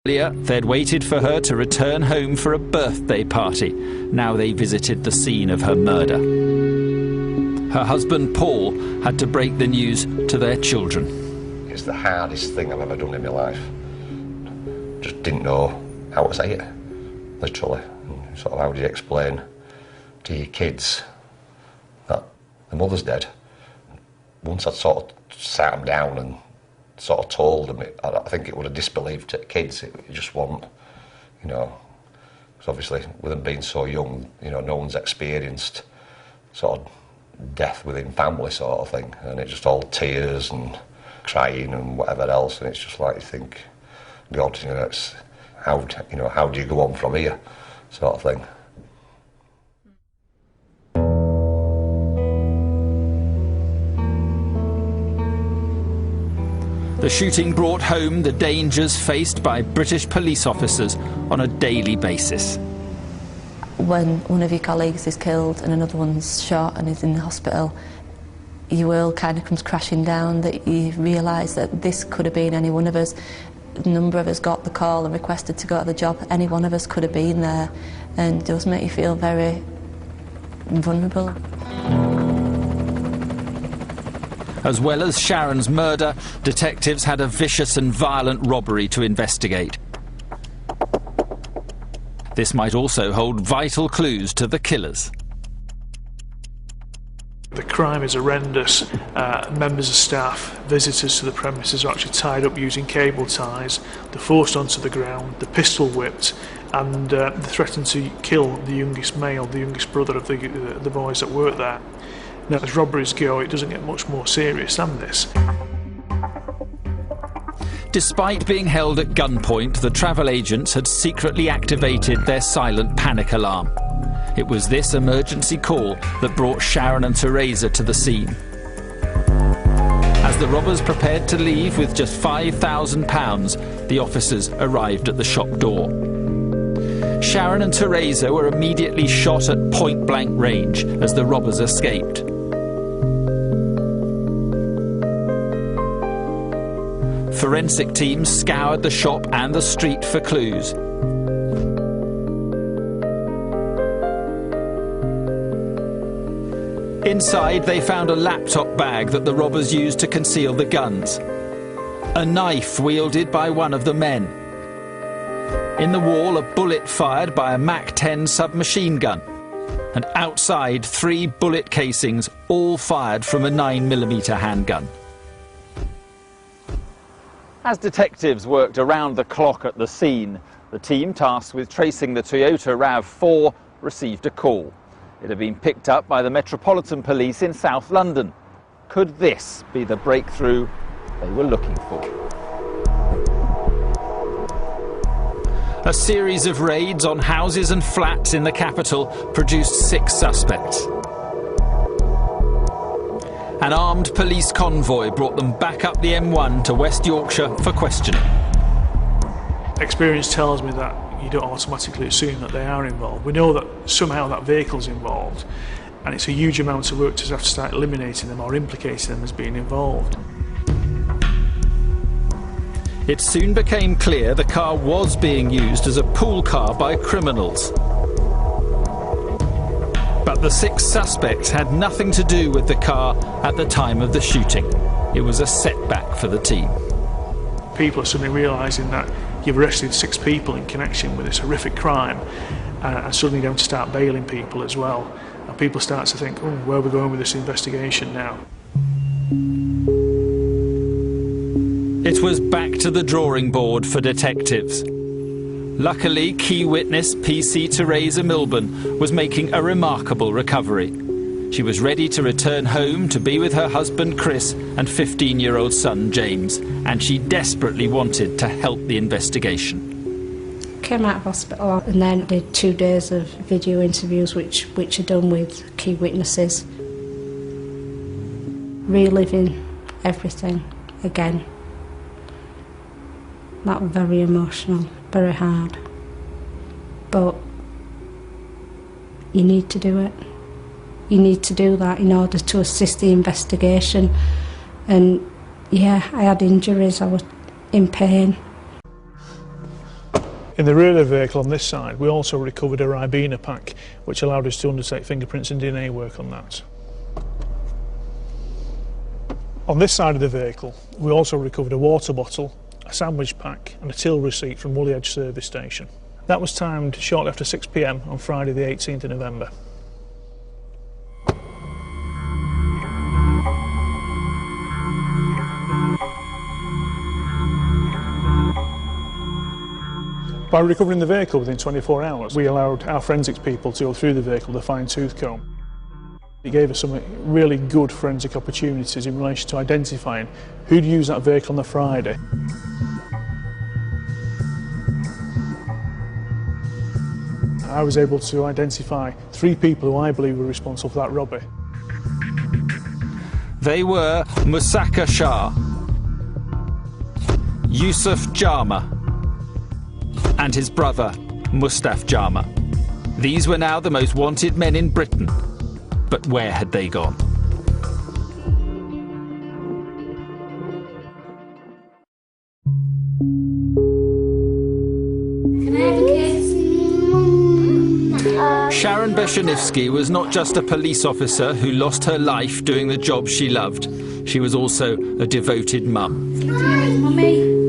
Earlier, they'd waited for her to return home for a birthday party. Now they visited the scene of her murder. Her husband, Paul, had to break the news to their children. It's the hardest thing I've ever done in my life. Just didn't know how to say it, literally. Sort of how do you explain to your kids that the mother's dead? Once I'd sort of sat them down and sort of told them it, I think it would have disbelieved kids. It just wasn't, you know, because obviously with them being so young, you know, no one's experienced sort of death within family sort of thing, and it's just all tears and crying and whatever else, and it's just like you think, God, you know, it's how do you go on from here, sort of thing. The shooting brought home the dangers faced by British police officers on a daily basis. When one of your colleagues is killed and another one's shot and is in the hospital, your world kind of comes crashing down, that you realise that this could have been any one of us. A number of us got the call and requested to go to the job. Any one of us could have been there, and it does make you feel very vulnerable. As well as Sharon's murder, detectives had a vicious and violent robbery to investigate. This might also hold vital clues to the killers. The crime is horrendous. Members of staff, visitors to the premises are actually tied up using cable ties. They're forced onto the ground, they're pistol whipped, and they're threatened to kill the youngest male, the youngest brother of the boys that work there. Now, as robberies go, it doesn't get much more serious than this. Despite being held at gunpoint, the travel agents had secretly activated their silent panic alarm. It was this emergency call that brought Sharon and Teresa to the scene. As the robbers prepared to leave with just £5,000, the officers arrived at the shop door. Sharon and Teresa were immediately shot at point-blank range as the robbers escaped. Forensic teams scoured the shop and the street for clues. Inside, they found a laptop bag that the robbers used to conceal the guns, a knife wielded by one of the men. In the wall, a bullet fired by a MAC-10 submachine gun, and outside, 3 bullet casings, all fired from a 9mm handgun. As detectives worked around the clock at the scene, the team tasked with tracing the Toyota RAV4 received a call. It had been picked up by the Metropolitan Police in South London. Could this be the breakthrough they were looking for? A series of raids on houses and flats in the capital produced 6 suspects. An armed police convoy brought them back up the M1 to West Yorkshire for questioning. Experience tells me that you don't automatically assume that they are involved. We know that somehow that vehicle's involved, and it's a huge amount of work to have to start eliminating them or implicating them as being involved. It soon became clear the car was being used as a pool car by criminals. But the 6 suspects had nothing to do with the car at the time of the shooting. It was a setback for the team. People are suddenly realising that you've arrested 6 people in connection with this horrific crime, and suddenly you have to start bailing people as well. And people start to think, oh, where are we going with this investigation now? It was back to the drawing board for detectives. Luckily, key witness PC Teresa Milburn was making a remarkable recovery. She was ready to return home to be with her husband Chris and 15-year-old son James, and she desperately wanted to help the investigation. Came out of hospital and then did 2 days of video interviews which are done with key witnesses. Reliving everything again. That was very emotional, very hard. But you need to do it. You need to do that in order to assist the investigation. And yeah, I had injuries, I was in pain. In the rear of the vehicle on this side, we also recovered a Ribena pack, which allowed us to undertake fingerprints and DNA work on that. On this side of the vehicle, we also recovered a water bottle, a sandwich pack and a till receipt from Woolly Edge service station. That was timed shortly after 6 p.m. on Friday the 18th of November. By recovering the vehicle within 24 hours, we allowed our forensics people to go through the vehicle with a fine-tooth comb. It gave us some really good forensic opportunities in relation to identifying who'd used that vehicle on the Friday. I was able to identify 3 people who I believe were responsible for that robbery. They were Musaka Shah, Yusuf Jama, and his brother, Mustaf Jama. These were now the most wanted men in Britain. But where had they gone? Can I have a kiss? Sharon Beshanivsky was not just a police officer who lost her life doing the job she loved. She was also a devoted mum. Mummy.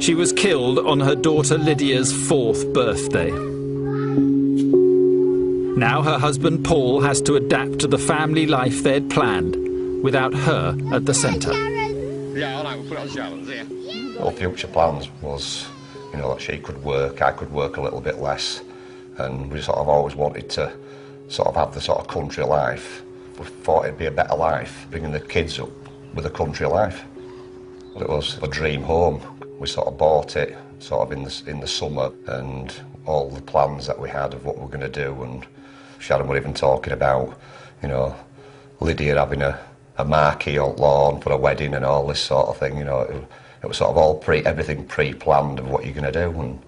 She was killed on her daughter Lydia's 4th birthday. Now her husband Paul has to adapt to the family life they'd planned, without her at the centre. Our future plans was, you know, that she could work, I could work a little bit less, and we sort of always wanted to sort of have the sort of country life. We thought it'd be a better life, bringing the kids up with a country life. Well, it was a dream home. We sort of bought it sort of in the summer, and all the plans that we had of what we were going to do, and Sharon were even talking about, you know, Lydia having a marquee on lawn for a wedding and all this sort of thing, you know. It was sort of all everything pre-planned of what you're going to do, and,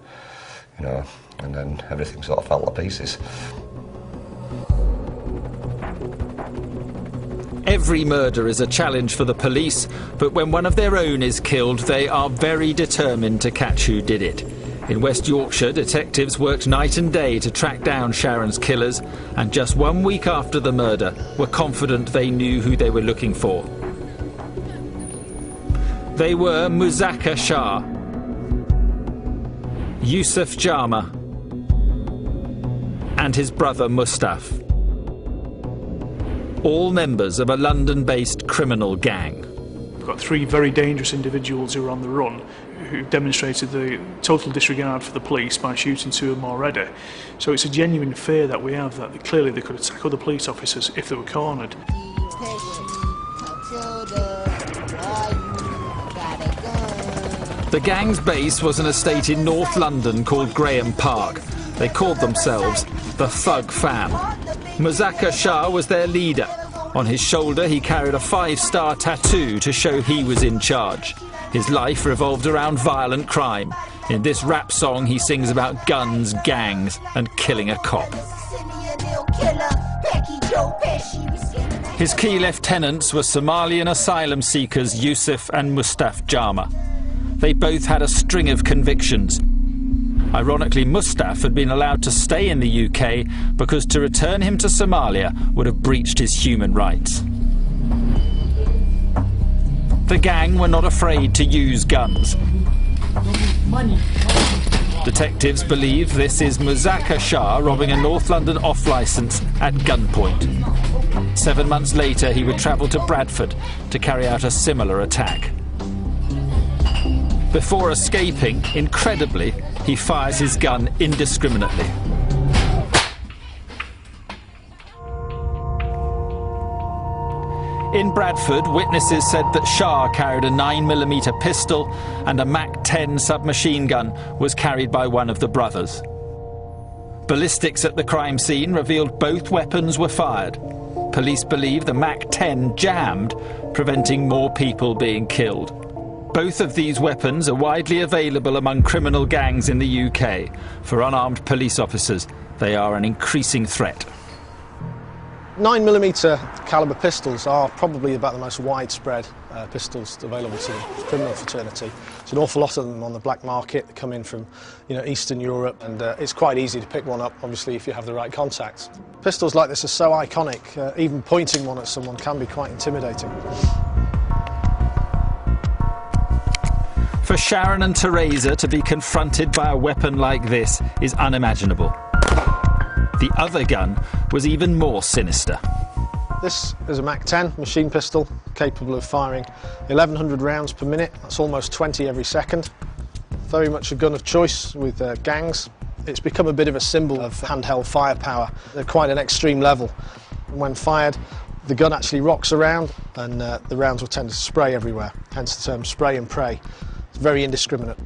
you know, and then everything sort of fell to pieces. Every murder is a challenge for the police, but when one of their own is killed, they are very determined to catch who did it. In West Yorkshire, detectives worked night and day to track down Sharon's killers, and just 1 week after the murder, were confident they knew who they were looking for. They were Musaka Shah, Yusuf Jama, and his brother Mustaf. All members of a London-based criminal gang. We've got 3 very dangerous individuals who are on the run, who demonstrated the total disregard for the police by shooting 2 of them already. So it's a genuine fear that we have that clearly they could attack other police officers if they were cornered. The gang's base was an estate in North London called Graham Park. They called themselves the Thug Fam. Musaka Shah was their leader. On his shoulder he carried a 5-star tattoo to show he was in charge. His life revolved around violent crime. In this rap song he sings about guns, gangs and killing a cop. His key lieutenants were Somalian asylum seekers Yusuf and Mustaf Jama. They both had a string of convictions. Ironically, Mustaf had been allowed to stay in the UK because to return him to Somalia would have breached his human rights. The gang were not afraid to use guns. Detectives believe this is Musaka Shah robbing a North London off-licence at gunpoint. 7 months later, he would travel to Bradford to carry out a similar attack. Before escaping, incredibly, he fires his gun indiscriminately. In Bradford, witnesses said that Shah carried a 9mm pistol and a MAC-10 submachine gun was carried by one of the brothers. Ballistics at the crime scene revealed both weapons were fired. Police believe the MAC-10 jammed, preventing more people being killed. Both of these weapons are widely available among criminal gangs in the UK. For unarmed police officers, they are an increasing threat. 9mm calibre pistols are probably about the most widespread pistols available to the criminal fraternity. There's an awful lot of them on the black market. They come in from, Eastern Europe, and it's quite easy to pick one up, obviously, if you have the right contacts. Pistols like this are so iconic, even pointing one at someone can be quite intimidating. For Sharon and Teresa to be confronted by a weapon like this is unimaginable. The other gun was even more sinister. This is a MAC-10 machine pistol, capable of firing 1,100 rounds per minute. That's almost 20 every second. Very much a gun of choice with gangs. It's become a bit of a symbol of handheld firepower at quite an extreme level. When fired, the gun actually rocks around, and the rounds will tend to spray everywhere, hence the term spray and pray. It's very indiscriminate.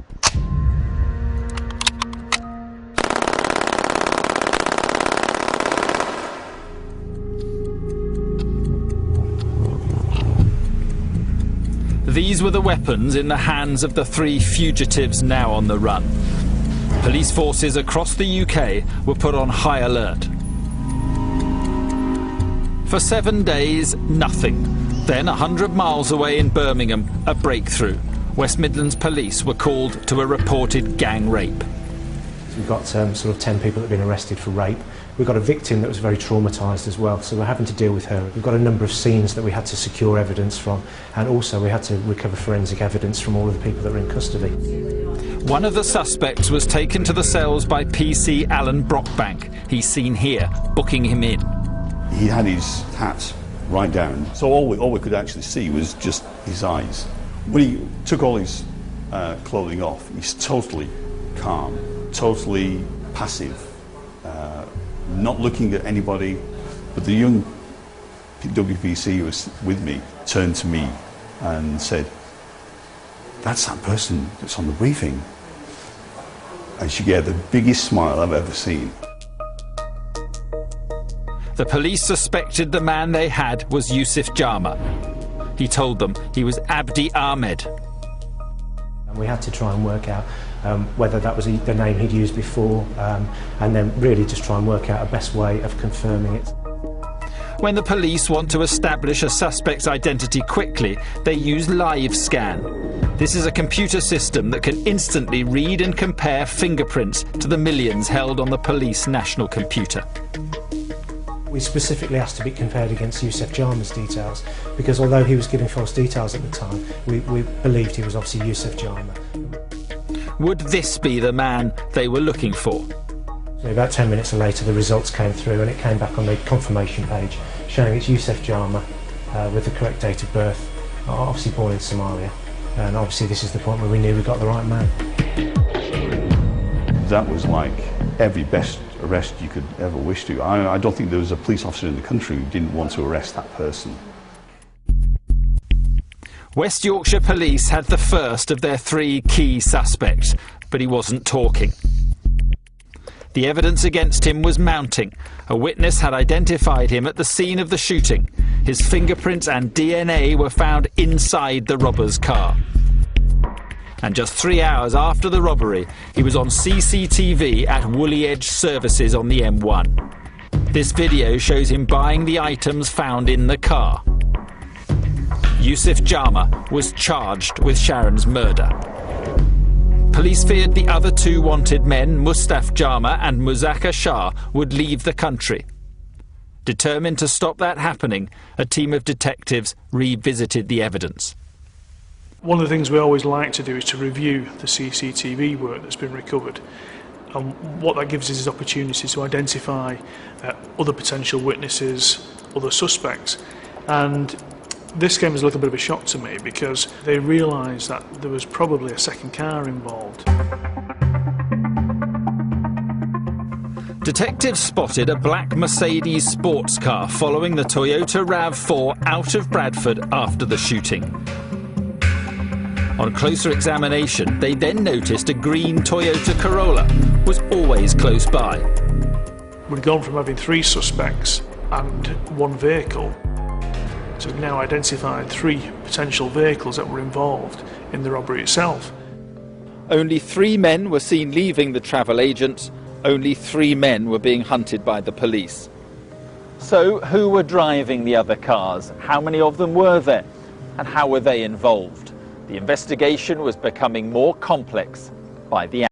These were the weapons in the hands of the 3 fugitives now on the run. Police forces across the UK were put on high alert. For 7 days, nothing. Then, 100 miles away in Birmingham, a breakthrough. West Midlands Police were called to a reported gang rape. We've got sort of 10 people that have been arrested for rape. We've got a victim that was very traumatised as well, so we're having to deal with her. We've got a number of scenes that we had to secure evidence from, and also we had to recover forensic evidence from all of the people that were in custody. One of the suspects was taken to the cells by PC Alan Brockbank. He's seen here, booking him in. He had his hat right down, so all we could actually see was just his eyes. When he took all his clothing off, he's totally calm, totally passive, not looking at anybody. But the young WPC who was with me turned to me and said, "That's that person that's on the briefing." And she gave the biggest smile I've ever seen. The police suspected the man they had was Yusuf Jama. He told them he was Abdi Ahmed. And we had to try and work out whether that was the name he'd used before, and then really just try and work out a best way of confirming it. When the police want to establish a suspect's identity quickly, they use LiveScan. This is a computer system that can instantly read and compare fingerprints to the millions held on the police national computer. We specifically asked to be compared against Yusuf Jama's details, because although he was giving false details at the time, we believed he was obviously Yusuf Jama. Would this be the man they were looking for? So about 10 minutes later the results came through, and it came back on the confirmation page showing it's Yusuf Jama with the correct date of birth, obviously born in Somalia, and obviously this is the point where we knew we got the right man. That was like every best arrest you could ever wish to. I don't think there was a police officer in the country who didn't want to arrest that person. West Yorkshire Police had the first of their 3 key suspects, but he wasn't talking. The evidence against him was mounting. A witness had identified him at the scene of the shooting. His fingerprints and DNA were found inside the robber's car. And just 3 hours after the robbery, he was on CCTV at Woolly Edge Services on the M1. This video shows him buying the items found in the car. Yusuf Jama was charged with Sharon's murder. Police feared the other 2 wanted men, Mustaf Jama and Muzakkar Shah, would leave the country. Determined to stop that happening, a team of detectives revisited the evidence. One of the things we always like to do is to review the CCTV work that's been recovered. And what that gives us is opportunities to identify other potential witnesses, other suspects. And this came as a little bit of a shock to me, because they realised that there was probably a second car involved. Detectives spotted a black Mercedes sports car following the Toyota RAV4 out of Bradford after the shooting. On closer examination, they then noticed a green Toyota Corolla was always close by. We'd gone from having 3 suspects and 1 vehicle to have now identified 3 potential vehicles that were involved in the robbery itself. Only 3 men were seen leaving the travel agents. Only 3 men were being hunted by the police. So, who were driving the other cars? How many of them were there? And how were they involved? The investigation was becoming more complex by the hour.